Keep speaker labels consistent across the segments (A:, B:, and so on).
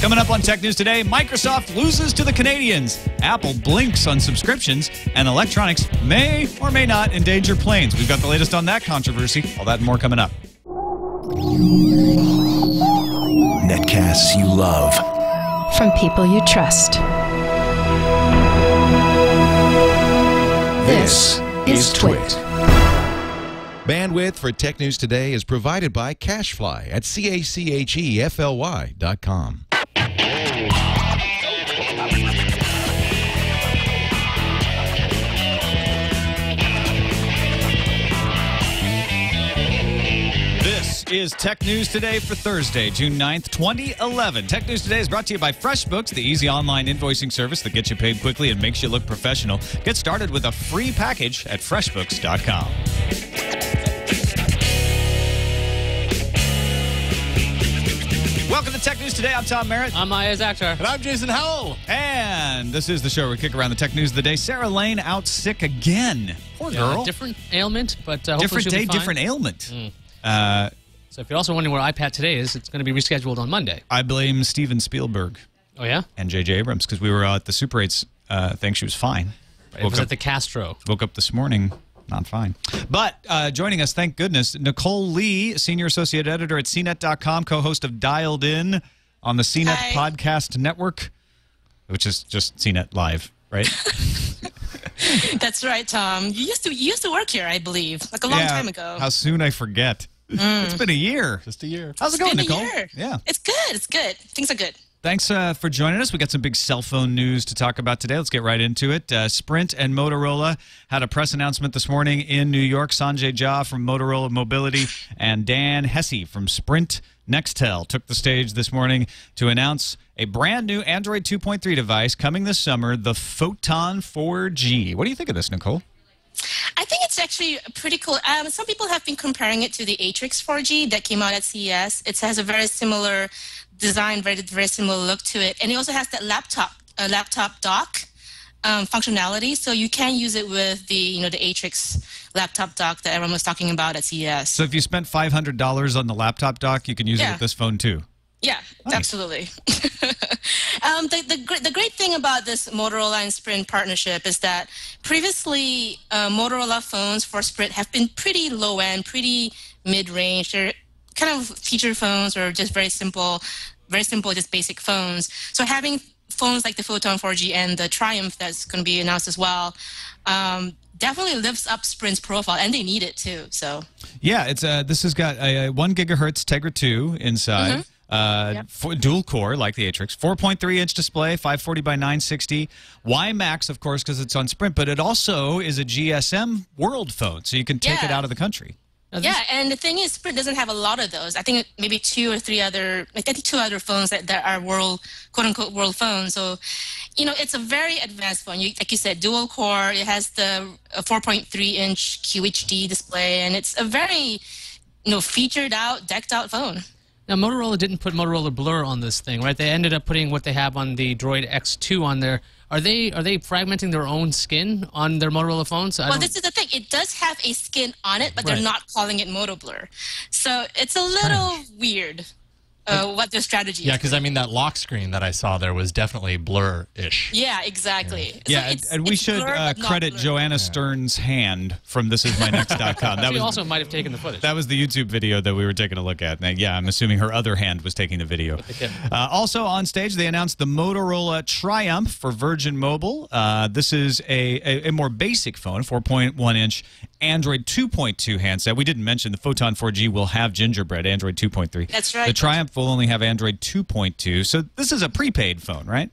A: Coming up on Tech News Today, Microsoft loses to the Canadians, Apple blinks on subscriptions, and electronics may or may not endanger planes. We've got the latest on that controversy. All that and more coming up.
B: Netcasts you love.
C: From people you trust.
B: This is TWiT.
D: Bandwidth for Tech News Today is provided by Cachefly at CACHEFLY.com.
A: This is Tech News Today for Thursday, June 9th, 2011. Tech News Today is brought to you by FreshBooks, the easy online invoicing service that gets you paid quickly and makes you look professional. Get started with a free package at FreshBooks.com. Welcome to Tech News Today. I'm Tom Merritt.
E: I'm Iyaz Akhtar.
F: And I'm Jason Howell.
A: And this is the show where we kick around the tech news of the day. Sarah Lane out sick again. Poor girl.
E: Different ailment, but hopefully
A: Different
E: she'll
A: day,
E: be fine.
A: different ailment.
E: So if you're also wondering where iPad Today is, it's going to be rescheduled on Monday.
A: I blame Steven Spielberg
E: Oh, yeah?
A: and J.J. Abrams because we were at the Super 8's thing. She was fine.
E: It was at the Castro.
A: Woke up this morning, not fine. But joining us, thank goodness, Nicole Lee, Senior Associate Editor at CNET.com, co-host of Dialed In on the CNET Podcast Network, which is just CNET Live, right?
G: That's right, Tom. You used to work here, I believe, like a long time ago.
A: How soon I forget. It's been a year.
F: Just a year.
A: How's it going,
G: It's been
A: Nicole?
G: a year.
A: Yeah.
G: It's good. It's good. Things are good.
A: Thanks for joining us. We got some big cell phone news to talk about today. Let's get right into it. Sprint and Motorola had a press announcement this morning in New York. Sanjay Jha from Motorola Mobility and Dan Hesse from Sprint Nextel took the stage this morning to announce a brand new Android 2.3 device coming this summer, the Photon 4G. What do you think of this, Nicole?
G: I think it's actually pretty cool. Some people have been comparing it to the Atrix 4G that came out at CES. It has a very similar design, very similar look to it, and it also has that laptop dock functionality. So you can use it with the the Atrix laptop dock that everyone was talking about at CES.
A: So if you spent $500 on the laptop dock, you can use it with this phone too.
G: Yeah,
A: nice.
G: Absolutely. The great thing about this Motorola and Sprint partnership is that previously Motorola phones for Sprint have been pretty low-end, pretty mid-range. They're kind of feature phones or just very simple, just basic phones. So having phones like the Photon 4G and the Triumph that's going to be announced as well definitely lifts up Sprint's profile, and they need it too. So
A: yeah, it's this has got a 1 gigahertz Tegra 2 inside. Dual core like the Atrix, 4.3-inch display, 540 by 960, WiMAX, of course, because it's on Sprint, but it also is a GSM world phone, so you can take it out of the country.
G: Yeah, and the thing is, Sprint doesn't have a lot of those. I think maybe two other phones that are world, quote-unquote, world phones. So, it's a very advanced phone. Like you said, dual core. It has the 4.3-inch QHD display, and it's a very, featured out, decked out phone.
E: Now, Motorola didn't put Motorola Blur on this thing, right? They ended up putting what they have on the Droid X2 on there. Are they fragmenting their own skin on their Motorola phones?
G: Well, this is the thing. It does have a skin on it, but they're not calling it Moto Blur. So it's a little weird what their strategy is.
F: Yeah, because, that lock screen that I saw there was definitely blur-ish.
G: Yeah, exactly.
A: Yeah,
G: so
A: and we should credit Joanna Stern's hand from thisismynext.com.
E: She also might have taken the footage.
A: That was the YouTube video that we were taking a look at. And yeah, I'm assuming her other hand was taking the video. Also on stage, they announced the Motorola Triumph for Virgin Mobile. This is a more basic phone, 4.1-inch Android 2.2 handset. We didn't mention the Photon 4G will have Gingerbread, Android 2.3.
G: That's right.
A: The Triumph will only have Android 2.2. So this is a prepaid phone, right?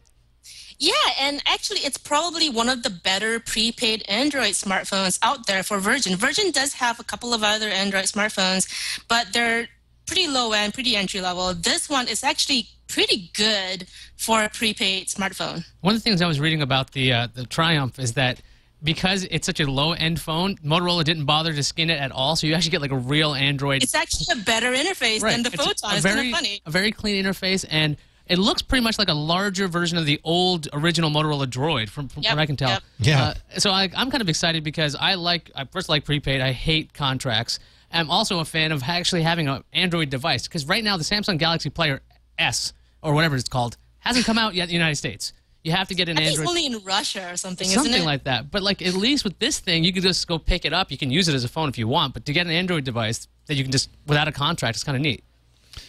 G: Yeah, and actually it's probably one of the better prepaid Android smartphones out there for Virgin. Virgin does have a couple of other Android smartphones, but they're pretty low-end, pretty entry-level. This one is actually pretty good for a prepaid smartphone.
E: One of the things I was reading about the Triumph is that because it's such a low-end phone, Motorola didn't bother to skin it at all, so you actually get like a real Android.
G: It's actually a better interface than the Photon. It's kind of funny.
E: A very clean interface, and it looks pretty much like a larger version of the old original Motorola Droid, from what I can tell.
F: Yeah.
E: So I'm kind of excited because I first like prepaid. I hate contracts. I'm also a fan of actually having an Android device because right now the Samsung Galaxy Player S or whatever it's called, hasn't come out yet in the United States. You have to get an
G: I think
E: Android.
G: it's only in Russia or something,
E: Something
G: isn't it?
E: like that. But like at least with this thing, you can just go pick it up. You can use it as a phone if you want. But to get an Android device that you can just without a contract, it's kind of neat.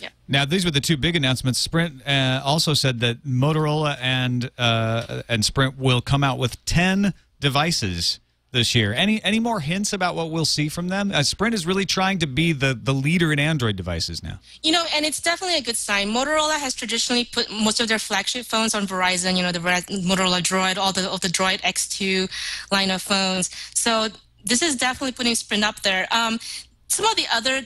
G: Yeah.
A: Now, these were the two big announcements. Sprint also said that Motorola and Sprint will come out with 10 devices this year. Any more hints about what we'll see from them? Sprint is really trying to be the leader in Android devices now.
G: You know, and it's definitely a good sign. Motorola has traditionally put most of their flagship phones on Verizon, you know, the Motorola Droid, all the Droid X2 line of phones. So this is definitely putting Sprint up there. Some of the other,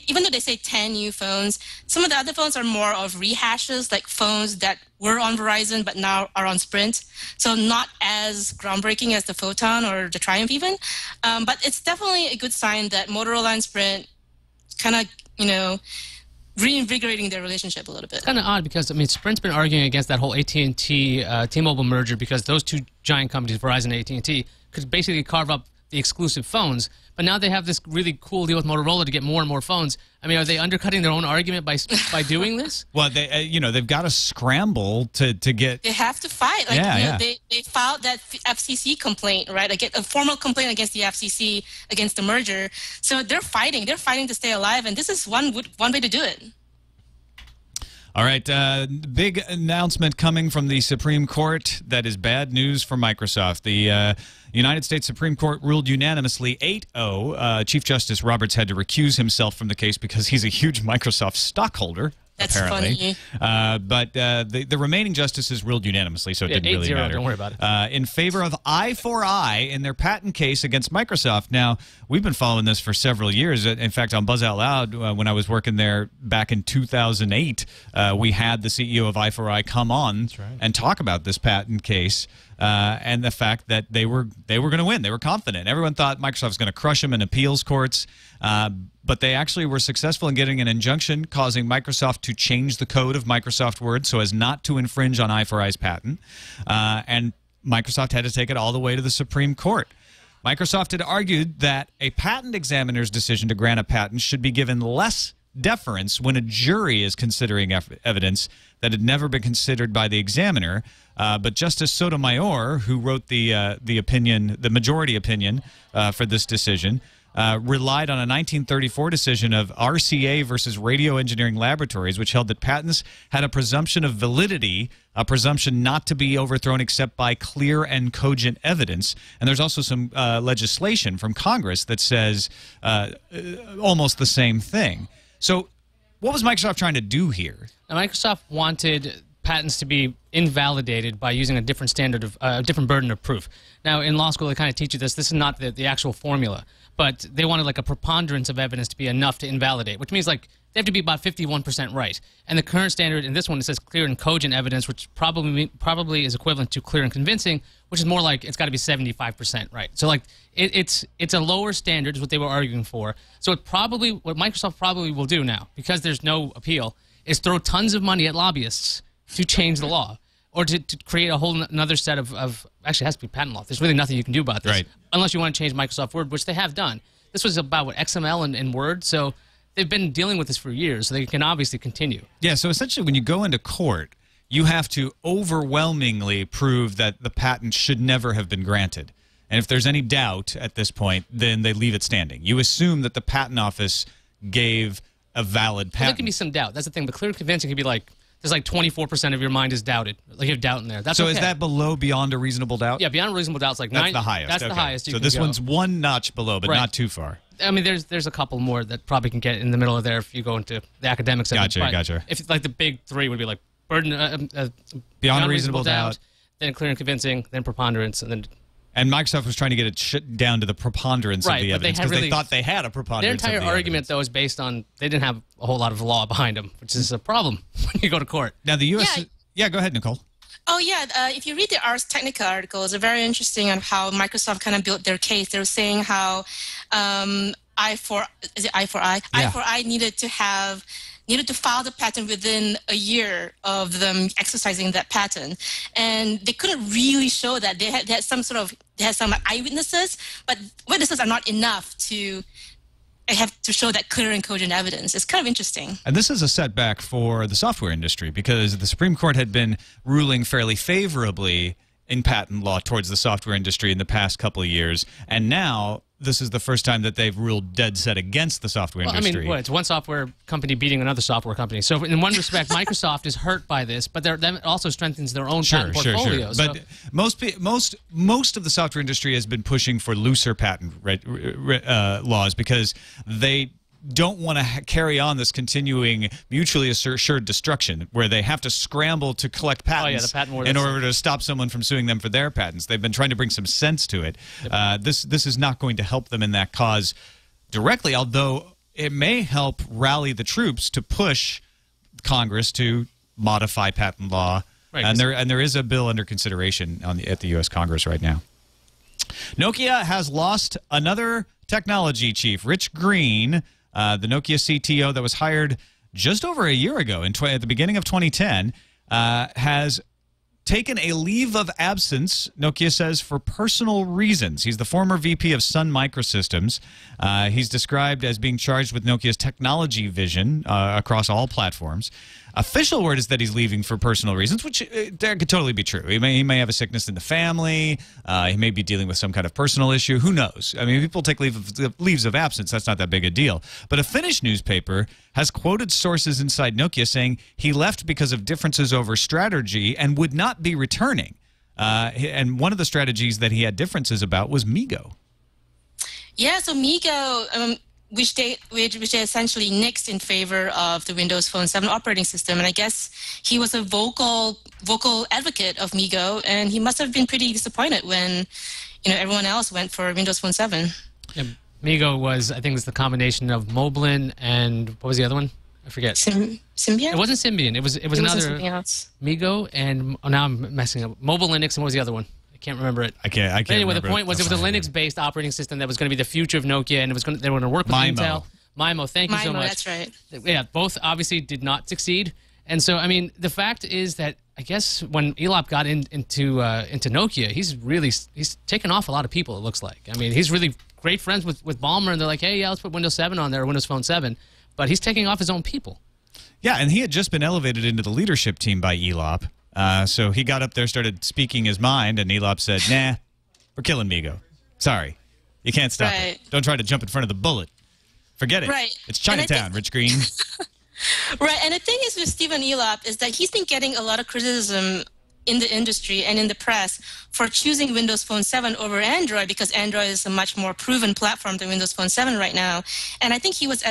G: even though they say 10 new phones, some of the other phones are more of rehashes, like phones that were on Verizon but now are on Sprint. So not as groundbreaking as the Photon or the Triumph even. But it's definitely a good sign that Motorola and Sprint kind of, you know, reinvigorating their relationship a little bit.
E: It's kind of odd because, I mean, Sprint's been arguing against that whole AT&T, T-Mobile merger because those two giant companies, Verizon and AT&T, could basically carve up the exclusive phones. But now they have this really cool deal with Motorola to get more and more phones. I mean, are they undercutting their own argument by doing this?
A: Well, they they've got to scramble to get.
G: They have to fight. Like,
A: Yeah,
G: you know,
A: yeah.
G: They filed that FCC complaint, right? A formal complaint against the FCC against the merger. So they're fighting. They're fighting to stay alive, and this is one way to do it.
A: All right, big announcement coming from the Supreme Court that is bad news for Microsoft. The United States Supreme Court ruled unanimously 8-0. Chief Justice Roberts had to recuse himself from the case because he's a huge Microsoft stockholder.
G: That's
A: apparently.
G: funny.
A: But the remaining justices ruled unanimously, so it didn't really
E: 8-0,
A: matter.
E: don't worry about it.
A: In favor of eye for eye in their patent case against Microsoft. Now, we've been following this for several years. In fact, on Buzz Out Loud, when I was working there back in 2008, we had the CEO of eye for eye come on and talk about this patent case. And the fact that they were going to win. They were confident. Everyone thought Microsoft was going to crush them in appeals courts, but they actually were successful in getting an injunction causing Microsoft to change the code of Microsoft Word so as not to infringe on eye for eye's patent. And Microsoft had to take it all the way to the Supreme Court. Microsoft had argued that a patent examiner's decision to grant a patent should be given less deference when a jury is considering evidence that had never been considered by the examiner. But Justice Sotomayor, who wrote the opinion, the majority opinion for this decision, relied on a 1934 decision of RCA versus Radio Engineering Laboratories, which held that patents had a presumption of validity, a presumption not to be overthrown except by clear and cogent evidence. And there's also some legislation from Congress that says almost the same thing. So what was Microsoft trying to do here?
E: Now, Microsoft wanted patents to be invalidated by using a different standard of different burden of proof. Now, in law school, they kind of teach you this. This is not the actual formula, but they wanted like a preponderance of evidence to be enough to invalidate, which means like they have to be about 51% right. And the current standard in this one, it says clear and cogent evidence, which probably is equivalent to clear and convincing, which is more like it's got to be 75% right. So like it's a lower standard is what they were arguing for. So what Microsoft probably will do now, because there's no appeal, is throw tons of money at lobbyists to change the law or to create a whole another set of actually it has to be patent law. There's really nothing you can do about this
A: Right.
E: unless you want to change Microsoft Word, which they have done. This was about what, XML and Word, so they've been dealing with this for years, so they can obviously continue.
A: Yeah, so essentially when you go into court, you have to overwhelmingly prove that the patent should never have been granted. And if there's any doubt at this point, then they leave it standing. You assume that the patent office gave a valid
E: Well,
A: patent.
E: there can be some doubt. That's the thing. But clear and convincing can be like, there's like 24% of your mind is doubted. Like you have doubt in there. That's
A: so
E: okay.
A: is that below beyond a reasonable doubt?
E: Yeah, beyond a reasonable doubt, it's like
A: That's the highest.
E: That's the
A: Okay.
E: highest. You
A: So
E: can
A: this
E: go.
A: one's one notch below, but
E: Right.
A: not too far.
E: I mean, there's a couple more that probably can get in the middle of there if you go into the academics of
A: Gotcha,
E: it. But
A: gotcha.
E: If like the big three would be like burden,
A: Beyond a reasonable doubt.
E: then clear and convincing, then preponderance, and then
A: And Microsoft was trying to get it shit down to the preponderance
E: Right,
A: of the
E: but they
A: evidence
E: had
A: because they
E: really-
A: thought they had a
E: their
A: preponderance
E: entire
A: of the
E: argument
A: evidence.
E: though is based on they didn't have a whole lot of law behind them, which is a problem when you go to court.
A: Now the U.S.
G: Yeah.
A: Yeah, go ahead, Nicole.
G: Oh yeah, if you read the Ars Technica articles, they're very interesting on how Microsoft kind of built their case. They were saying how I4I needed to file the patent within a year of them exercising that patent, and they couldn't really show that they had some eyewitnesses, but witnesses are not enough to I have to show that clear and cogent evidence. It's kind of interesting.
A: And this is a setback for the software industry because the Supreme Court had been ruling fairly favorably in patent law towards the software industry in the past couple of years. And now this is the first time that they've ruled dead set against the software industry.
E: I mean, it's one software company beating another software company. So in one respect, Microsoft is hurt by this, but that also strengthens their own patent portfolio.
A: Sure. But most of the software industry has been pushing for looser patent laws because they don't want to carry on this continuing mutually assured destruction where they have to scramble to collect patents
E: the patent war,
A: in order to stop someone from suing them for their patents. They've been trying to bring some sense to it. This is not going to help them in that cause directly, although it may help rally the troops to push Congress to modify patent law. Right, and there is a bill under consideration at the U.S. Congress right now. Nokia has lost another technology chief, Rich Green. The Nokia CTO that was hired just over a year ago, at the beginning of 2010, has taken a leave of absence, Nokia says, for personal reasons. He's the former VP of Sun Microsystems. He's described as being charged with Nokia's technology vision across all platforms. Official word is that he's leaving for personal reasons, which that could totally be true. He may have a sickness in the family. He may be dealing with some kind of personal issue. Who knows? I mean, people take leaves of absence. That's not that big a deal. But a Finnish newspaper has quoted sources inside Nokia saying he left because of differences over strategy and would not be returning. And one of the strategies that he had differences about was MeeGo.
G: Yeah, so MeeGo, which they essentially nixed in favor of the Windows Phone 7 operating system. And I guess he was a vocal advocate of MeeGo, and he must have been pretty disappointed when, everyone else went for Windows Phone 7.
E: Yeah, MeeGo was, I think, it was the combination of Moblin and what was the other one? I forget.
G: Symbian?
E: It wasn't Symbian. It was another
G: something else.
E: MeeGo, and now I'm messing up. Mobile Linux, and what was the other one? Can't remember it.
A: I can't.
E: But anyway, the
A: remember
E: point was it was a Linux-based operating system that was going to be the future of Nokia, and they were going to work with Intel. MIMO, thank you so much.
G: That's right.
E: Yeah, both obviously did not succeed, and so I mean, the fact is that I guess when Elop got into Nokia, he's taken off a lot of people. It looks like. I mean, he's really great friends with Ballmer, and they're like, hey, yeah, let's put Windows 7 on there, or Windows Phone 7, but he's taking off his own people.
A: Yeah, and he had just been elevated into the leadership team by Elop. So he got up there, started speaking his mind, and Elop said, nah, we're killing MeeGo. Sorry. You can't stop it. Don't try to jump in front of the bullet. Forget it.
G: Right.
A: It's Chinatown, Rich Green.
G: Right, and the thing is with Stephen Elop is that he's been getting a lot of criticism in the industry and in the press for choosing Windows Phone 7 over Android because Android is a much more proven platform than Windows Phone 7 right now. And I think he was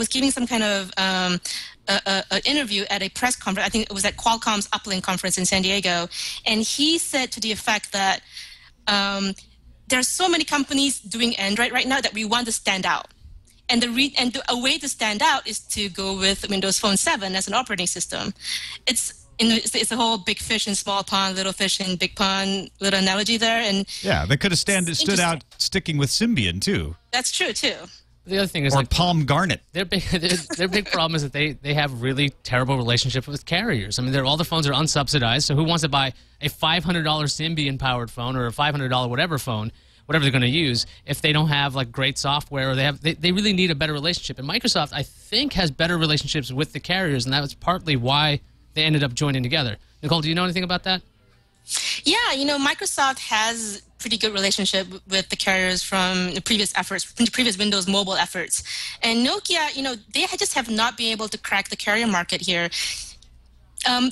G: giving some kind of an interview at a press conference. I think it was at Qualcomm's Uplink conference in San Diego, and he said to the effect that there are so many companies doing Android right now that we want to stand out. And a way to stand out is to go with Windows Phone 7 as an operating system. It's a whole big fish in small pond, little fish in big pond, little analogy there. And
A: yeah, they could have stood out sticking with Symbian too.
G: That's true too.
E: The other thing is,
A: or Palm Garnet.
E: Their big problem is that they have really terrible relationships with carriers. I mean, all the phones are unsubsidized. So who wants to buy a $500 Symbian powered phone or a $500 whatever phone, whatever they're going to use, if they don't have like great software, or they really need a better relationship. And Microsoft, I think, has better relationships with the carriers, and that was partly why they ended up joining together. Nicole, do you know anything about that?
G: Yeah, Microsoft has pretty good relationship with the carriers from the previous efforts, from the previous Windows mobile efforts. And Nokia, they just have not been able to crack the carrier market here.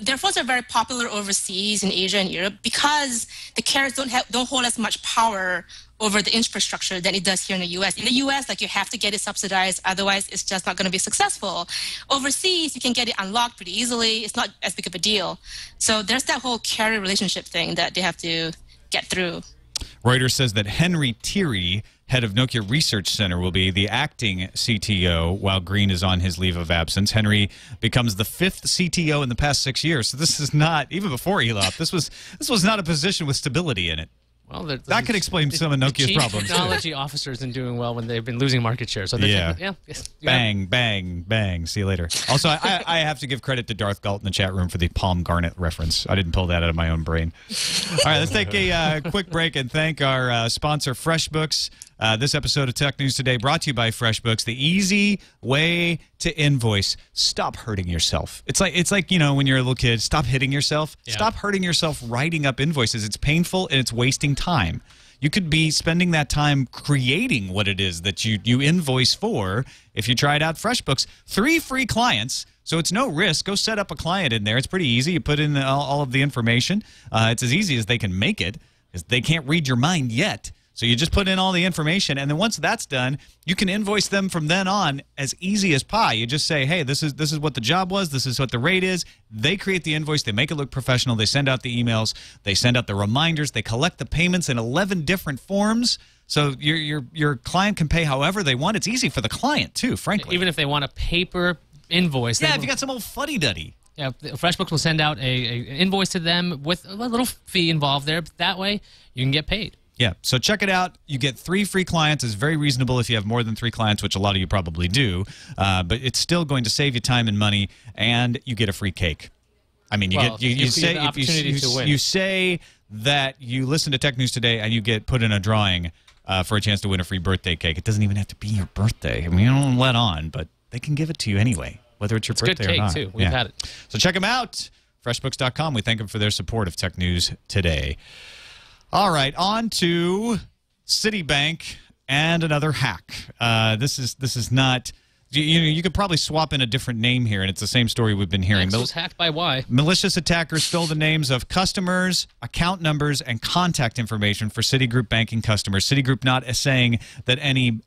G: Their phones are very popular overseas in Asia and Europe because the carriers don't hold as much power over the infrastructure than it does here in the U.S. In the U.S., you have to get it subsidized, otherwise it's just not going to be successful. Overseas, you can get it unlocked pretty easily. It's not as big of a deal. So there's that whole carrier relationship thing that they have to get through.
A: Reuters says that Henry Thierry, head of Nokia Research Center, will be the acting CTO while Green is on his leave of absence. Henry becomes the 5th CTO in the past 6 years. So this is not, even before Elop, this was not a position with stability in it.
E: Well,
A: that could explain some of Nokia's problems.
E: Technology officers isn't doing well when they've been losing market share. So
A: yeah. Bang, bang, bang. See you later. Also, I have to give credit to Darth Galt in the chat room for the Palm Garnet reference. I didn't pull that out of my own brain. All right, let's take a quick break and thank our sponsor, FreshBooks. This episode of Tech News Today brought to you by FreshBooks, the easy way to invoice. Stop hurting yourself. It's like when you're a little kid, stop hitting yourself. Yeah. Stop hurting yourself writing up invoices. It's painful and it's wasting time. You could be spending that time creating what it is that you invoice for if you tried out FreshBooks. 3 free clients, so it's no risk. Go set up a client in there. It's pretty easy. You put in all of the information. It's as easy as they can make it, because they can't read your mind yet. So you just put in all the information, and then once that's done, you can invoice them from then on as easy as pie. You just say, hey, this is what the job was, this is what the rate is. They create the invoice, they make it look professional, they send out the emails, they send out the reminders, they collect the payments in 11 different forms. So your client can pay however they want. It's easy for the client, too, frankly.
E: Even if they want a paper invoice.
A: Yeah, if you got some old fuddy-duddy.
E: Yeah, FreshBooks will send out an invoice to them with a little fee involved there. But that way, you can get paid.
A: Yeah, so check it out. You get 3 free clients. It's very reasonable if you have more than 3 clients, which a lot of you probably do. But it's still going to save you time and money, and you get a free cake. I mean, you say that you listen to Tech News Today, and you get put in a drawing for a chance to win a free birthday cake. It doesn't even have to be your birthday. I mean, you don't let on, but they can give it to you anyway, whether it's your birthday or not.
E: It's good cake, too. We've had it.
A: So check them out. FreshBooks.com. We thank them for their support of Tech News Today. All right, on to Citibank and another hack. This is not. You could probably swap in a different name here, and it's the same story we've been hearing.
E: Next was hacked by Y.
A: Malicious attackers stole the names of customers, account numbers, and contact information for Citigroup banking customers. Citigroup not saying that any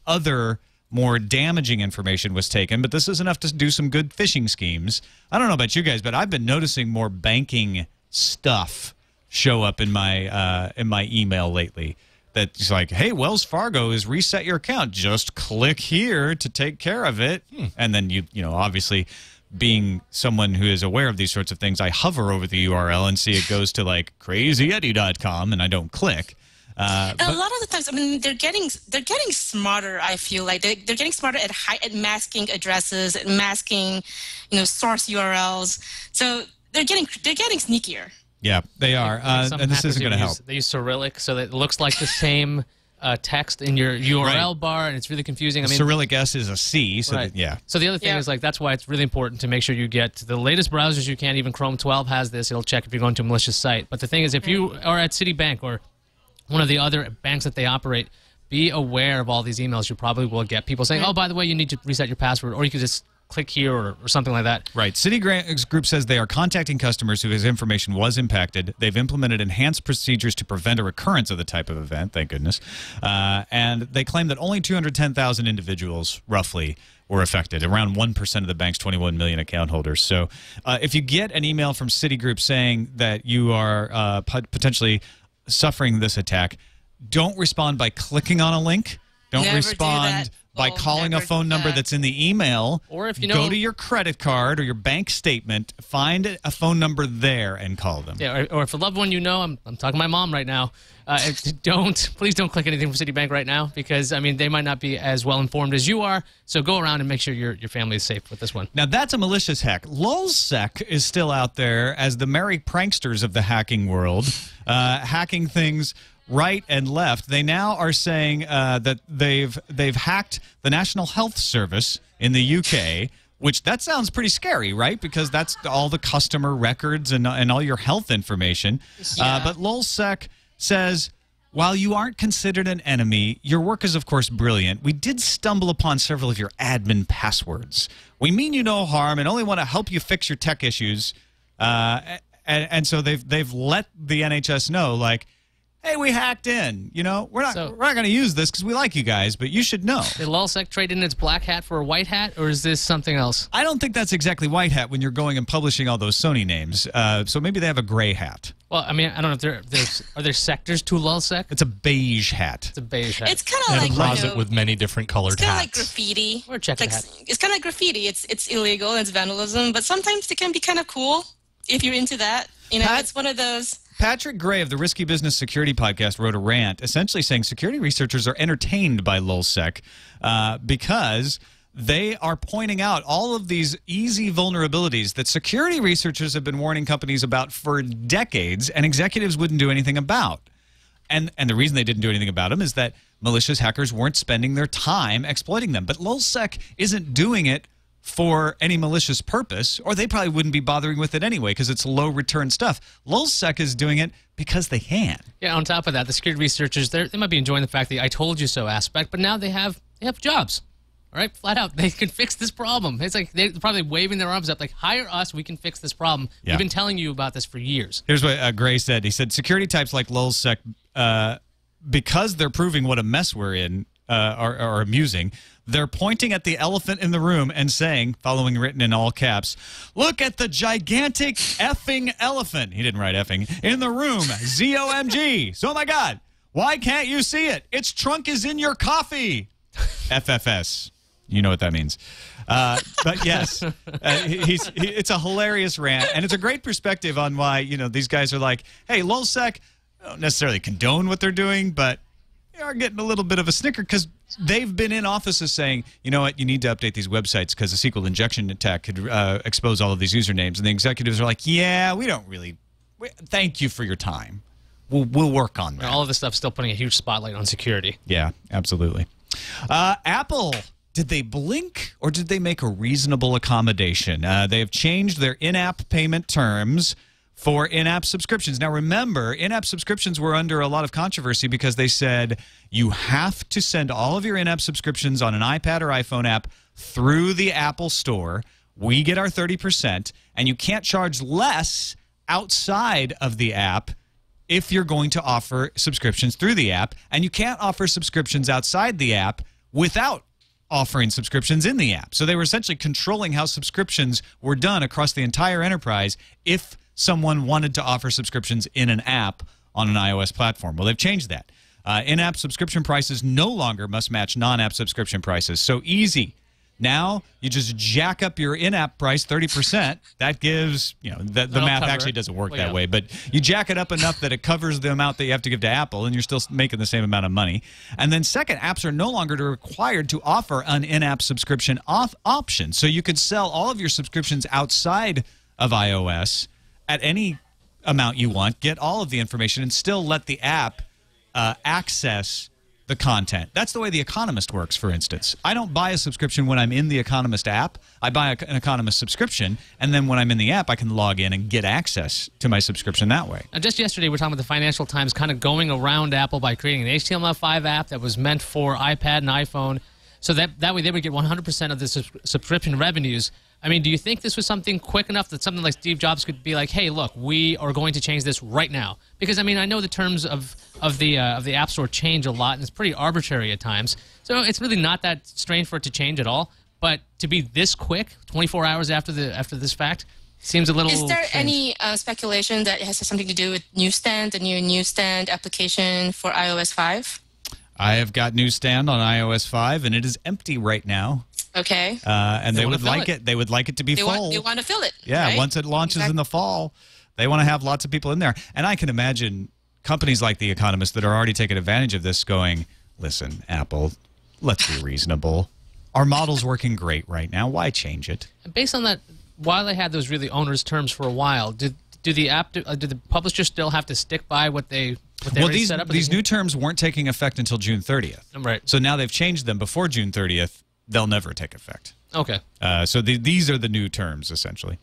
A: other more damaging information was taken, but this is enough to do some good phishing schemes. I don't know about you guys, but I've been noticing more banking stuff show up in my email lately. That's like, hey, Wells Fargo has reset your account. Just click here to take care of it. And then you know, obviously, being someone who is aware of these sorts of things, I hover over the URL and see it goes to like crazyeddie.com, and I don't click.
G: A lot of the times, I mean, they're getting smarter. I feel like they're getting smarter at masking addresses, at masking, source URLs. So they're getting sneakier.
A: Yeah, they are, and this isn't going to help.
E: They use Cyrillic, so that it looks like the same text in your URL bar, and it's really confusing. I mean,
A: Cyrillic S is a C, so
E: right.
A: Yeah.
E: So the other thing is, that's why it's really important to make sure you get the latest browsers you can. Even Chrome 12 has this. It'll check if you're going to a malicious site. But the thing is, if you are at Citibank or one of the other banks that they operate, be aware of all these emails. You probably will get people saying, oh, by the way, you need to reset your password, or you could just click here or something like that.
A: Right. Citigroup says they are contacting customers whose information was impacted. They've implemented enhanced procedures to prevent a recurrence of the type of event, thank goodness. And they claim that only 210,000 individuals, roughly, were affected, around 1% of the bank's 21 million account holders. So if you get an email from Citigroup saying that you are potentially suffering this this don't respond by clicking on a link. Don't respond by calling a phone number that's in the email.
E: Or if you
A: go to your credit card or your bank statement, find a phone number there and call them.
E: Yeah, or if a loved one I'm talking to my mom right now. Please don't click anything from Citibank right now, because I mean they might not be as well informed as you are. So go around and make sure your family is safe with this one.
A: Now that's a malicious hack. Lulzsec is still out there as the merry pranksters of the hacking world, hacking things right and left. They now are saying that they've hacked the National Health Service in the UK, which that sounds pretty scary, right? Because that's all the customer records and all your health information.
G: Yeah.
A: But Lulzsec says, while you aren't considered an enemy, your work is, of course, brilliant. We did stumble upon several of your admin passwords. We mean you no harm and only want to help you fix your tech issues. And so they've let the NHS know, like, hey, we hacked in. We're not going to use this because we like you guys, but you should know.
E: Did Lulzsec trade in its black hat for a white hat, or is this something else?
A: I don't think that's exactly white hat when you're going and publishing all those Sony names. So maybe they have a gray hat.
E: Well, I mean, I don't know if are there sectors to Lulzsec?
A: It's a beige hat.
E: It's a beige hat.
G: It's kind of like
F: a closet with many different colored hats.
G: It's kind of like graffiti.
E: Or a checkered hat.
G: It's kind of like graffiti. It's illegal. It's vandalism, but sometimes it can be kind of cool if you're into that. It's one of those.
A: Patrick Gray of the Risky Business Security podcast wrote a rant essentially saying security researchers are entertained by Lulzsec because they are pointing out all of these easy vulnerabilities that security researchers have been warning companies about for decades and executives wouldn't do anything about. And the reason they didn't do anything about them is that malicious hackers weren't spending their time exploiting them. But lulzsec isn't doing it for any malicious purpose, or they probably wouldn't be bothering with it anyway because it's low return stuff. Lulzsec is doing it because they can.
E: Yeah, on top of that, the security researchers, they might be enjoying the fact that I told you so aspect, but now they have jobs. All right, flat out, they can fix this problem. It's like they're probably waving their arms up like, hire us, we can fix this problem.
A: Yeah.
E: We've been telling you about this for years.
A: Here's what Gray said. He said, security types like lulzsec, because they're proving what a mess we're in, are amusing, they're pointing at the elephant in the room and saying, following written in all caps, look at the gigantic effing elephant. He didn't write effing. In the room, ZOMG. So, oh my God, why can't you see it? Its trunk is in your coffee. FFS. You know what that means. But yes, it's a hilarious rant, and it's a great perspective on why, these guys are like, hey, lulzsec, don't necessarily condone what they're doing, but they are getting a little bit of a snicker because they've been in offices saying, you know what, you need to update these websites because a SQL injection attack could expose all of these usernames. And the executives are like, yeah, we don't really, thank you for your time. We'll work on that.
E: All of this stuff's still putting a huge spotlight on security.
A: Yeah, absolutely. Apple, did they blink or did they make a reasonable accommodation? They have changed their in-app payment terms for in-app subscriptions. Now, remember, in-app subscriptions were under a lot of controversy because they said you have to send all of your in-app subscriptions on an iPad or iPhone app through the Apple Store. We get our 30%, and you can't charge less outside of the app if you're going to offer subscriptions through the app, and you can't offer subscriptions outside the app without offering subscriptions in the app. So they were essentially controlling how subscriptions were done across the entire enterprise if someone wanted to offer subscriptions in an app on an iOS platform. Well, they've changed that. In-app subscription prices no longer must match non-app subscription prices. So easy. Now you just jack up your in-app price 30%. That gives, the math actually doesn't work that way, but you jack it up enough that it covers the amount that you have to give to Apple, and you're still making the same amount of money. And then second, apps are no longer required to offer an in-app subscription option. So you could sell all of your subscriptions outside of iOS at any amount you want, get all of the information, and still let the app access the content. That's the way The Economist works, for instance. I don't buy a subscription when I'm in The Economist app. I buy an Economist subscription, and then when I'm in the app, I can log in and get access to my subscription that way.
E: Now, just yesterday, we were talking about the Financial Times kind of going around Apple by creating an HTML5 app that was meant for iPad and iPhone, so that way they would get 100% of the subscription revenues. I mean, do you think this was something quick enough that something like Steve Jobs could be like, hey, look, we are going to change this right now? Because, I mean, I know the terms of the App Store change a lot, and it's pretty arbitrary at times. So it's really not that strange for it to change at all. But to be this quick, 24 hours after this fact, seems a little
G: Is there
E: strange.
G: any speculation that it has something to do with Newsstand, the new Newsstand application for iOS 5?
A: I have got Newsstand on iOS 5, and it is empty right now.
G: Okay.
A: And they would like it. They would like it to be full.
G: They want to fill it.
A: Yeah,
G: right?
A: once it launches in the fall, they want to have lots of people in there. And I can imagine companies like The Economist that are already taking advantage of this going, listen, Apple, let's be reasonable. Our model's working great right now. Why change it?
E: And based on that, while they had those really onerous terms for a while, do the publishers still have to stick by what they already set up?
A: These new terms weren't taking effect until June 30th.
E: Right.
A: So now they've changed them before June 30th. They'll never take effect.
E: Okay.
A: So these are the new terms, essentially.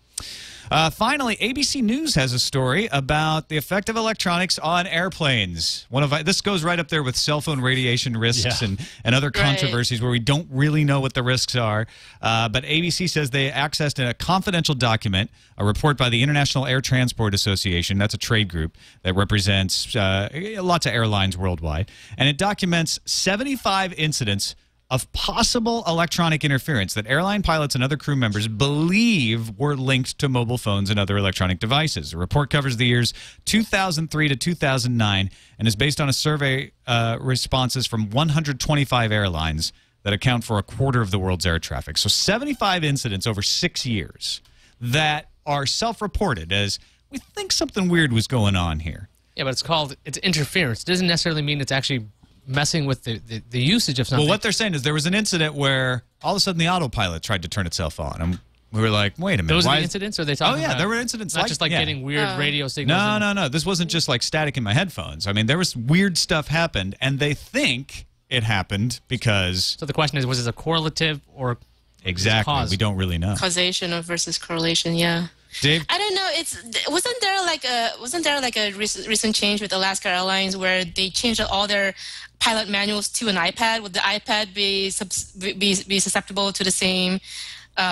A: Finally, ABC News has a story about the effect of electronics on airplanes. This goes right up there with cell phone radiation risks and other controversies where we don't really know what the risks are. But ABC says they accessed a confidential document, a report by the International Air Transport Association. That's a trade group that represents lots of airlines worldwide. And it documents 75 incidents of possible electronic interference that airline pilots and other crew members believe were linked to mobile phones and other electronic devices. The report covers the years 2003 to 2009 and is based on a survey responses from 125 airlines that account for a quarter of the world's air traffic. So 75 incidents over 6 years that are self-reported as we think something weird was going on here.
E: Yeah, but it's interference. It doesn't necessarily mean it's actually messing with the usage of something.
A: Well, what they're saying is there was an incident where all of a sudden the autopilot tried to turn itself on. And We were like, wait a minute.
E: Those are
A: why
E: the
A: is-
E: incidents? Or are they talking
A: Oh, yeah,
E: about
A: there were incidents
E: not
A: like
E: just like
A: yeah.
E: getting weird radio signals?
A: No. This wasn't just like static in my headphones. I mean, there was weird stuff happened, and they think it happened because...
E: So the question is, was it a correlative or
A: Exactly.
E: cause?
A: We don't really know.
G: Causation versus correlation, yeah.
A: Dave?
G: I don't know. Wasn't there like a recent change with Alaska Airlines where they changed all their pilot manuals to an iPad? Would the iPad be susceptible to the same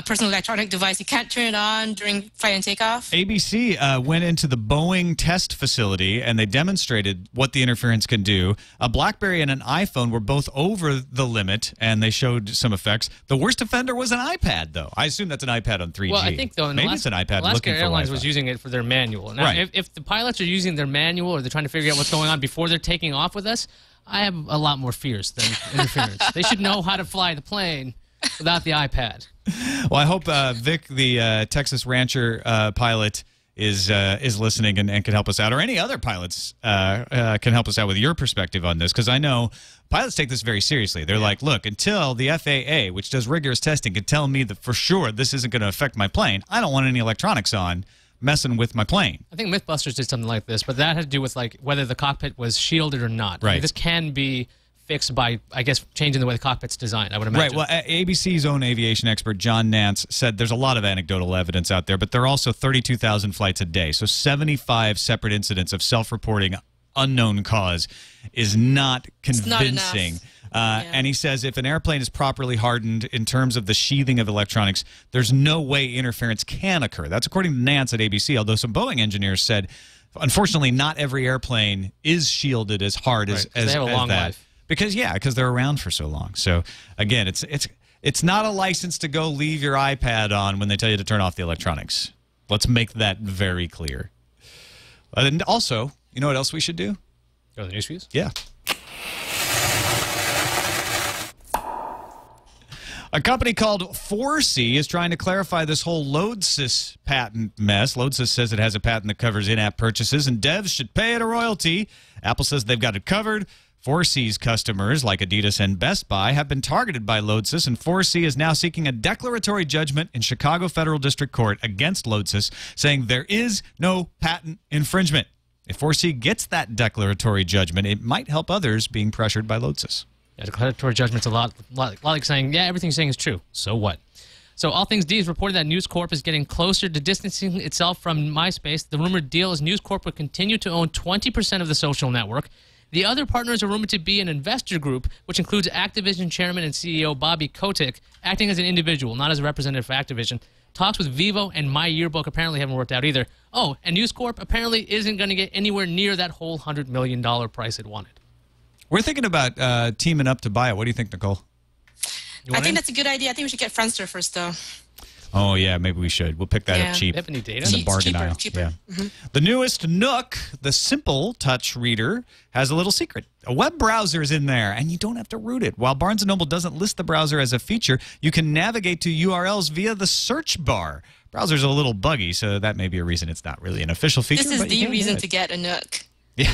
G: personal electronic device? You can't turn it on during flight and takeoff.
A: ABC went into the Boeing test facility and they demonstrated what the interference can do. A BlackBerry and an iPhone were both over the limit, and they showed some effects. The worst offender was an iPad, though. I assume that's an iPad on 3G.
E: Well, I think though,
A: maybe it's an iPad
E: Alaska
A: looking
E: Airlines
A: for
E: was
A: Wi-Fi.
E: using it for their manual. Now,
A: Right.
E: if the pilots are using their manual or they're trying to figure out what's going on before they're taking off with us, I have a lot more fears than interference. They should know how to fly the plane without the iPad.
A: Well, I hope Vic, the Texas Rancher pilot, is listening and can help us out, or any other pilots can help us out with your perspective on this, because I know pilots take this very seriously. They're like, look, until the FAA, which does rigorous testing, can tell me that for sure this isn't going to affect my plane, I don't want any electronics on messing with my plane.
E: I think Mythbusters did something like this, but that had to do with like whether the cockpit was shielded or not.
A: Right.
E: Like, this can be fixed by, I guess, changing the way the cockpit's designed, I would imagine.
A: Right. Well, ABC's own aviation expert, John Nance, said there's a lot of anecdotal evidence out there, but there are also 32,000 flights a day. So 75 separate incidents of self-reporting unknown cause is not convincing. And he says if an airplane is properly hardened in terms of the sheathing of electronics, there's no way interference can occur. That's according to Nance at ABC, although some Boeing engineers said, unfortunately, not every airplane is shielded as hard as
E: they have a long
A: that.
E: life.
A: Because they're around for so long. So again, it's not a license to go leave your iPad on when they tell you to turn off the electronics. Let's make that very clear. And also, you know what else we should do?
E: Go to the news views?
A: Yeah. A company called 4C is trying to clarify this whole LoadSys patent mess. LoadSys says it has a patent that covers in-app purchases, and devs should pay it a royalty. Apple says they've got it covered. 4C's customers, like Adidas and Best Buy, have been targeted by LoadSys, and 4C is now seeking a declaratory judgment in Chicago Federal District Court against LoadSys, saying there is no patent infringement. If 4C gets that declaratory judgment, it might help others being pressured by LoadSys.
E: Yeah, declaratory judgment's a lot like saying, yeah, everything you're saying is true. So what? So All Things D has reported that News Corp is getting closer to distancing itself from MySpace. The rumored deal is News Corp would continue to own 20% of the social network. The other partners are rumored to be an investor group, which includes Activision chairman and CEO Bobby Kotick, acting as an individual, not as a representative for Activision. Talks with Vivo and My Yearbook apparently haven't worked out either. Oh, and News Corp apparently isn't going to get anywhere near that whole $100 million price it wanted.
A: We're thinking about teaming up to buy it. What do you think, Nicole?
G: I think that's a good idea. I think we should get Friendster first, though.
A: Oh, yeah, maybe we should. We'll pick that up cheap.
E: They have any data?
A: In the bargain aisle.
G: Cheaper.
A: Yeah. The newest Nook, the Simple Touch Reader, has a little secret. A web browser is in there, and you don't have to root it. While Barnes & Noble doesn't list the browser as a feature, you can navigate to URLs via the search bar. Browser's a little buggy, so that may be a reason it's not really an official feature.
G: This is
A: but you
G: the
A: can
G: reason
A: do
G: to
A: it.
G: get a Nook.
A: Yeah.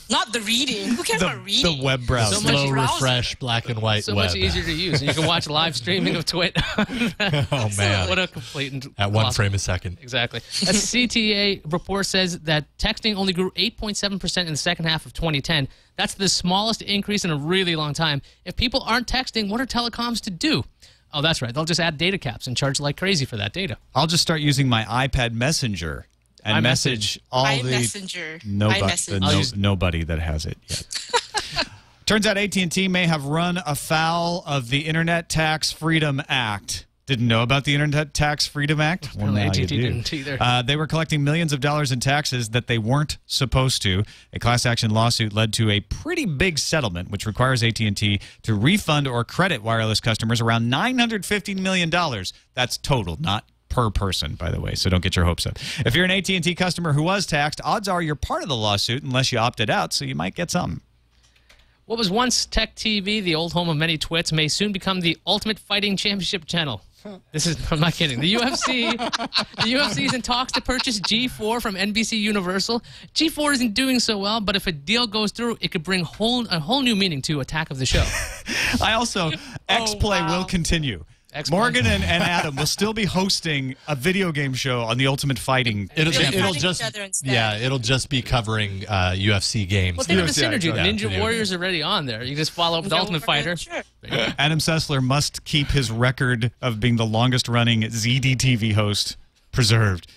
G: Not the reading. Who cares about reading?
A: The web browser.
E: So much
F: Slow
G: browser.
F: refresh, black and white
E: So
F: web.
E: much easier to use. And you can watch live streaming of TWiT.
F: Oh, man.
E: What a complete and
F: At one
E: colossal-
F: frame a second.
E: Exactly. A CTA report says that texting only grew 8.7% in the second half of 2010. That's the smallest increase in a really long time. If people aren't texting, what are telecoms to do? Oh, that's right. They'll just add data caps and charge like crazy for that data.
A: I'll just start using my iPad Messenger and message all
G: iMessenger.
A: nobody that has it yet. Turns out AT&T may have run afoul of the Internet Tax Freedom Act. Didn't know about the Internet Tax Freedom Act? Well, now
E: AT&T
A: you do.
E: didn't either.
A: They were collecting millions of dollars in taxes that they weren't supposed to. A class action lawsuit led to a pretty big settlement, which requires AT&T to refund or credit wireless customers around $950 million. That's total, not per person, by the way, so don't get your hopes up. If you're an AT&T customer who was taxed, odds are you're part of the lawsuit unless you opted out, so you might get something.
E: What was once Tech TV, the old home of many twits, may soon become the Ultimate Fighting Championship channel. This is, I'm not kidding. The UFC is in talks to purchase G4 from NBC Universal. G4 isn't doing so well, but if a deal goes through, it could bring a whole new meaning to Attack of the Show.
A: I also, X-Play will continue.
E: Excellent.
A: Morgan and Adam will still be hosting a video game show on the Ultimate Fighting.
F: It'll
G: fighting
F: just
G: each other instead.
F: yeah, it'll just be covering UFC games.
E: Well, think of the
A: Yeah,
E: synergy.
F: yeah,
E: Ninja
F: video
E: Warrior's already on there. You just follow up with
G: Yeah,
E: Ultimate Fighter.
G: Sure.
A: Adam Sessler must keep his record of being the longest-running ZDTV host preserved.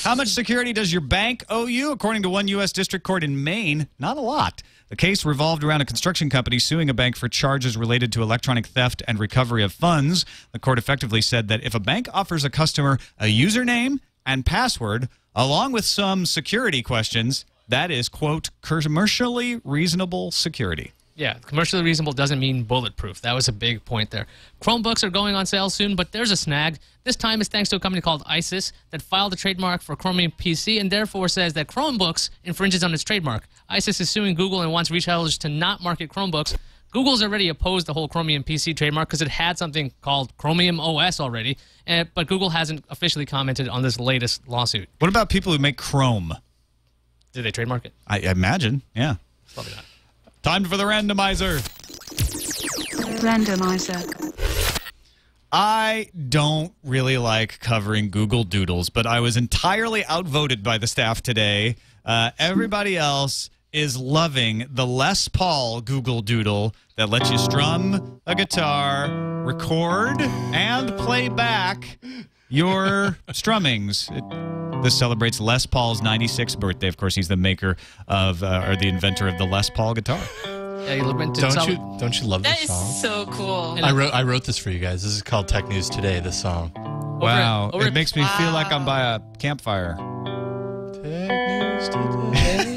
A: How much security does your bank owe you? According to one U.S. district court in Maine, not a lot. The case revolved around a construction company suing a bank for charges related to electronic theft and recovery of funds. The court effectively said that if a bank offers a customer a username and password, along with some security questions, that is, quote, commercially reasonable security.
E: Yeah, commercially reasonable doesn't mean bulletproof. That was a big point there. Chromebooks are going on sale soon, but there's a snag. This time it's thanks to a company called Iyaz that filed a trademark for Chromium PC and therefore says that Chromebooks infringes on its trademark. Iyaz is suing Google and wants retailers to not market Chromebooks. Google's already opposed the whole Chromium PC trademark because it had something called Chromium OS already, but Google hasn't officially commented on this latest lawsuit.
A: What about people who make Chrome?
E: Did they trademark it?
A: I imagine, yeah.
E: Probably not.
A: Time for the randomizer.
C: Randomizer.
A: I don't really like covering Google Doodles, but I was entirely outvoted by the staff today. Everybody else is loving the Les Paul Google Doodle that lets you strum a guitar, record, and play back your strummings. This celebrates Les Paul's 96th birthday. Of course, he's the maker of, or the inventor of the Les Paul guitar.
E: Yeah, you meant to
F: Don't you love
G: That
F: this
G: is
F: song?
G: so cool.
F: I wrote this for you guys. This is called Tech News Today, this song.
A: Wow.
E: over
A: It
E: at-
A: makes me feel like I'm by a campfire.
F: Tech News Today.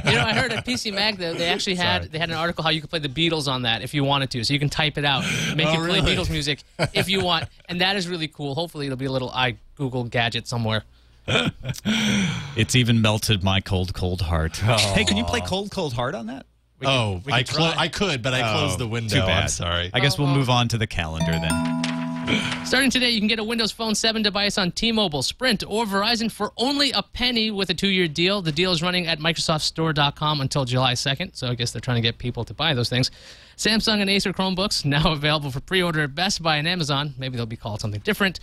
E: You know, I heard at PC Mag that they actually had an article how you could play the Beatles on that if you wanted to. So you can type it out, make it play
F: really?
E: Beatles music if you want, and that is really cool. Hopefully, it'll be a little Google gadget somewhere.
A: It's even melted my cold, cold heart. Hey, can you play Cold, Cold Heart on that?
F: I could, but I closed the window.
A: Too bad.
F: I'm sorry.
A: I guess we'll move on to the calendar then.
E: Starting today, you can get a Windows Phone 7 device on T-Mobile, Sprint, or Verizon for only a penny with a 2-year deal. The deal is running at MicrosoftStore.com until July 2nd, so I guess they're trying to get people to buy those things. Samsung and Acer Chromebooks, now available for pre-order at Best Buy and Amazon. Maybe they'll be called something different.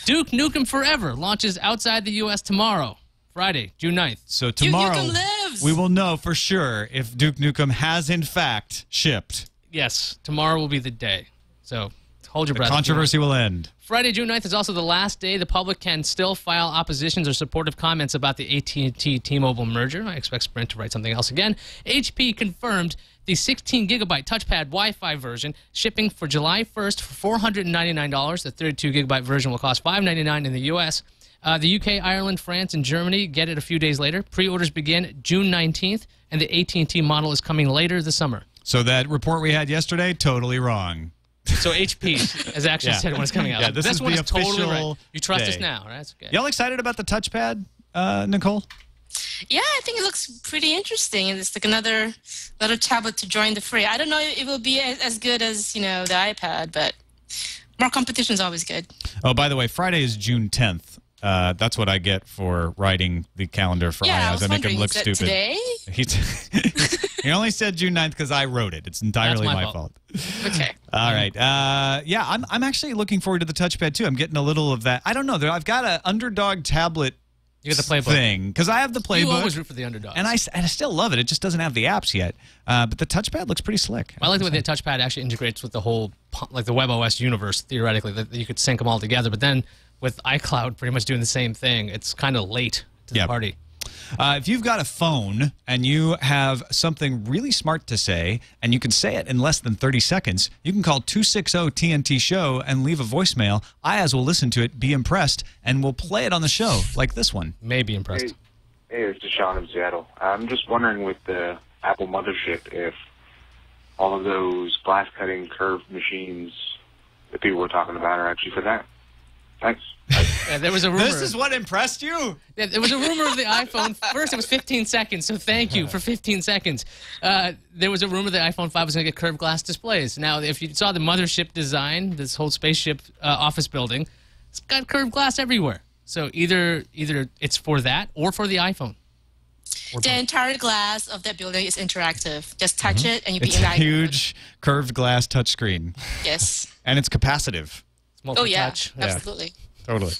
E: Duke Nukem Forever launches outside the U.S. tomorrow, Friday, June 9th.
A: So tomorrow,
G: Nukem lives!
A: we will know for sure if Duke Nukem has in fact shipped.
E: Yes, tomorrow will be the day. So hold your breath.
A: Controversy will end.
E: Friday, June 9th is also the last day the public can still file oppositions or supportive comments about the AT&T T-Mobile merger. I expect Sprint to write something else again. HP confirmed the 16-gigabyte touchpad Wi-Fi version shipping for July 1st for $499. The 32-gigabyte version will cost $599 in the U.S. The UK, Ireland, France, and Germany get it a few days later. Pre-orders begin June 19th, and the AT&T model is coming later this summer.
A: So that report we had yesterday, totally wrong.
E: So HP has actually
A: Yeah.
E: said when it's coming out.
A: Yeah, this is
E: one
A: the
E: is totally
A: official
E: right. You trust us
A: day.
E: now, right? That's okay.
A: Y'all excited about the touchpad, Nicole?
G: Yeah, I think it looks pretty interesting, and it's like another tablet to join the fray. I don't know if it will be as good as the iPad, but more competition is always good.
A: Oh, by the way, Friday is June 10th. That's what I get for writing the calendar for
G: Yeah, I
A: Iyaz.
G: was
A: I make him
G: wondering,
A: look
G: is that
A: stupid.
G: today?
A: He only said June 9th because I wrote it. It's entirely
E: That's my
A: my fault.
G: Okay.
A: All right. Yeah, I'm actually looking forward to the touchpad too. I'm getting a little of that. I don't know. I've got an Underdog tablet
E: You get the playbook.
A: thing because I have the playbook.
E: You always root for the underdogs.
A: and I still love it. It just doesn't have the apps yet. But the touchpad looks pretty slick.
E: I like the way the touchpad actually integrates with the whole, like the WebOS universe, theoretically, that you could sync them all together. But then with iCloud pretty much doing the same thing, it's kind of late to the
A: Yep.
E: party.
A: If you've got a phone and you have something really smart to say, and you can say it in less than 30 seconds, you can call 260-TNT-SHOW and leave a voicemail. Iyaz will listen to it, be impressed, and we'll play it on the show, like this one.
E: Maybe impressed.
H: Hey, it's Deshaun in Seattle. I'm just wondering with the Apple mothership if all of those glass-cutting curved machines that people were talking about are actually for that. Thanks.
E: Yeah, there was a rumor.
A: This is what impressed you?
E: Yeah, there was a rumor of the iPhone. First, it was 15 seconds, so thank you for 15 seconds. There was a rumor that iPhone 5 was going to get curved glass displays. Now, if you saw the mothership design, this whole spaceship office building, it's got curved glass everywhere. So either it's for that or for the iPhone.
G: The entire glass of that building is interactive. Just touch it and you'll be
A: It's
G: in
A: a
G: that.
A: huge curved glass touchscreen.
G: Yes.
A: And it's capacitive.
G: Oh, yeah.
E: Multi-touch.
G: Absolutely.
A: Totally.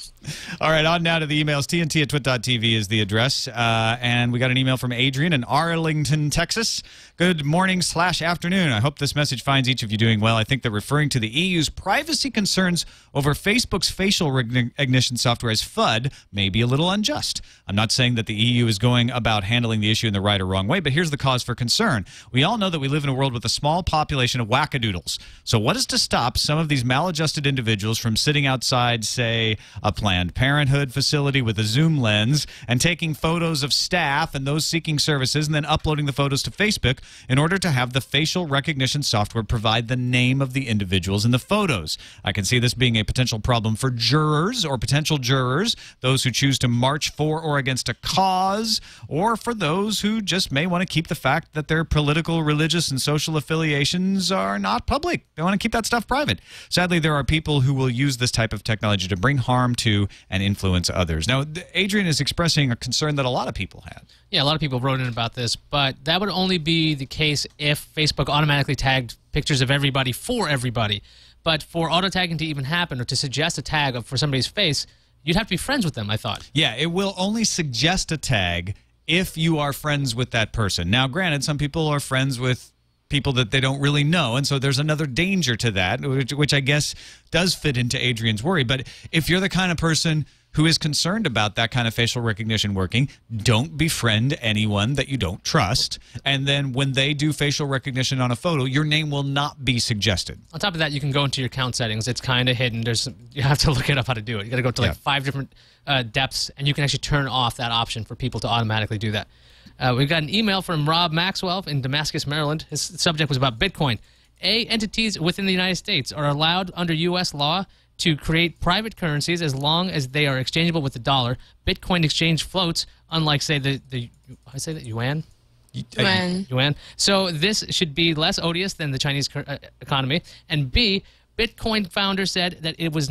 A: All right, on now to the emails. TNT@twit.tv is the address. And we got an email from Adrian in Arlington, Texas. Good morning/afternoon. I hope this message finds each of you doing well. I think that referring to the EU's privacy concerns over Facebook's facial recognition software as FUD may be a little unjust. I'm not saying that the EU is going about handling the issue in the right or wrong way, but here's the cause for concern. We all know that we live in a world with a small population of wackadoodles. So what is to stop some of these maladjusted individuals from sitting outside, say, a Planned Parenthood facility with a zoom lens and taking photos of staff and those seeking services and then uploading the photos to Facebook in order to have the facial recognition software provide the name of the individuals in the photos? I can see this being a potential problem for jurors or potential jurors, those who choose to march for or against a cause, or for those who just may want to keep the fact that their political, religious, and social affiliations are not public. They want to keep that stuff private. Sadly, there are people who will use this type of technology to bring harm to and influence others. Now, Adrian is expressing a concern that a lot of people had.
E: Yeah, a lot of people wrote in about this, but that would only be the case if Facebook automatically tagged pictures of everybody for everybody. But for auto-tagging to even happen or to suggest a tag for somebody's face, you'd have to be friends with them, I thought.
A: Yeah, it will only suggest a tag if you are friends with that person. Now, granted, some people are friends with people that they don't really know, and so there's another danger to that, which I guess does fit into Adrian's worry. But if you're the kind of person who is concerned about that kind of facial recognition working, don't befriend anyone that you don't trust, and then when they do facial recognition on a photo, your name will not be suggested.
E: On top of that, you can go into your account settings. It's kind of hidden. You have to look it up how to do it. You got to go to like 5 different depths, and you can actually turn off that option for people to automatically do that. We've got an email from Rob Maxwell in Damascus, Maryland. His subject was about Bitcoin. Entities within the United States are allowed under U.S. law to create private currencies as long as they are exchangeable with the dollar. Bitcoin exchange floats, unlike, say, yuan? Yuan. So this should be less odious than the Chinese economy. And B, Bitcoin founder said that it is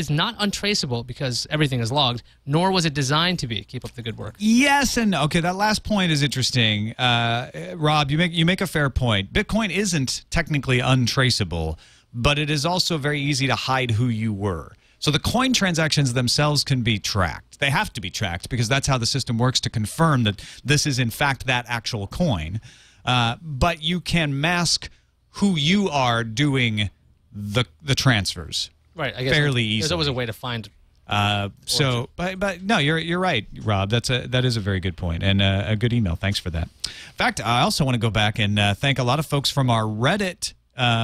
E: not untraceable because everything is logged, nor was it designed to be. Keep up the good work.
A: Yes and no. Okay, that last point is interesting. Rob, you make a fair point. Bitcoin isn't technically untraceable, but it is also very easy to hide who you were. So the coin transactions themselves can be tracked. They have to be tracked because that's how the system works to confirm that this is in fact that actual coin. But you can mask who you are doing the transfers,
E: right? I guess
A: fairly easily.
E: There's always a way to find.
A: But no, you're right, Rob. That is a very good point and a good email. Thanks for that. In fact, I also want to go back and thank a lot of folks from our Reddit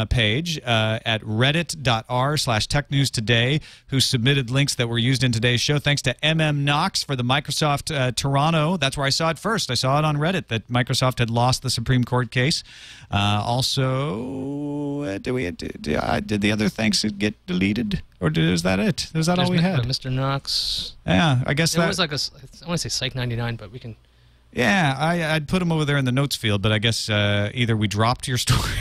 A: page at reddit.r/technewstoday who submitted links that were used in today's show. Thanks to Knox for the Microsoft Toronto. That's where I saw it first. I saw it on Reddit that Microsoft had lost the Supreme Court case. Also, did the other thanks get deleted, or is that it? Is that all we had?
E: Mr. Knox.
A: Yeah, I guess
E: it was like I want to say Psych 99, but we can.
A: Yeah, I'd put them over there in the notes field, but I guess either we dropped your story.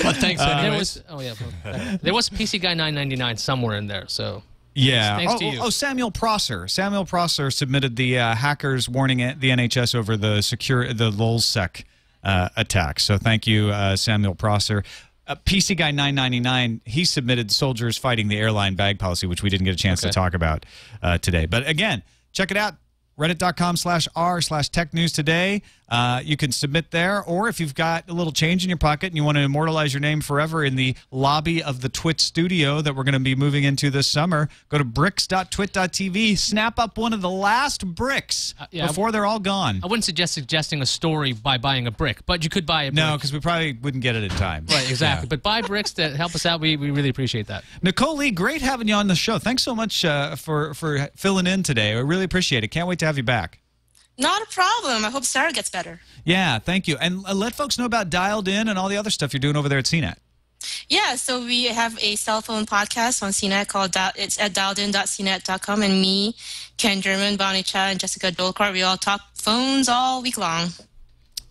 F: But thanks anyways.
E: There was PC Guy 999 somewhere in there, so
A: yeah.
E: Thanks to you.
A: Samuel Prosser. Samuel Prosser submitted the hackers warning the NHS over the LulzSec attack. So thank you, Samuel Prosser. PC Guy 999, he submitted soldiers fighting the airline bag policy, which we didn't get a chance to talk about today. But again, check it out. Reddit.com/r/technewstoday. You can submit there, or if you've got a little change in your pocket and you want to immortalize your name forever in the lobby of the TWiT studio that we're going to be moving into this summer, go to bricks.twit.tv, snap up one of the last bricks before they're all gone.
E: I wouldn't suggest suggesting a story by buying a brick, but you could buy a brick.
A: No, because we probably wouldn't get it in time.
E: Right, exactly. But buy bricks to help us out. We really appreciate that.
A: Nicole Lee, great having you on the show. Thanks so much for filling in today. I really appreciate it. Can't wait to have you back.
G: Not a problem. I hope Sarah gets better.
A: Yeah, thank you. And let folks know about Dialed In and all the other stuff you're doing over there at CNET.
G: Yeah, so we have a cell phone podcast on CNET called it's at dialedin.cnet.com, and me, Ken German, Bonnie Cha, and Jessica Dolkart, we all talk phones all week long.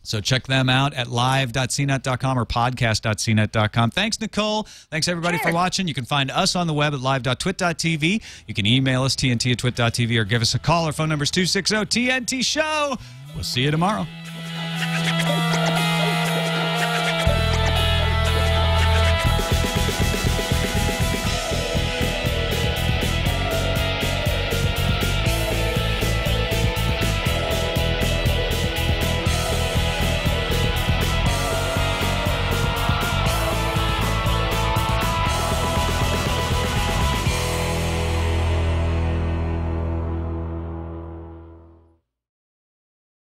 A: So check them out at live.cnet.com or podcast.cnet.com. Thanks, Nicole. Thanks, everybody, for watching. You can find us on the web at live.twit.tv. You can email us, tnt@twit.tv, or give us a call. Our phone number is 260-TNT-SHOW. We'll see you tomorrow.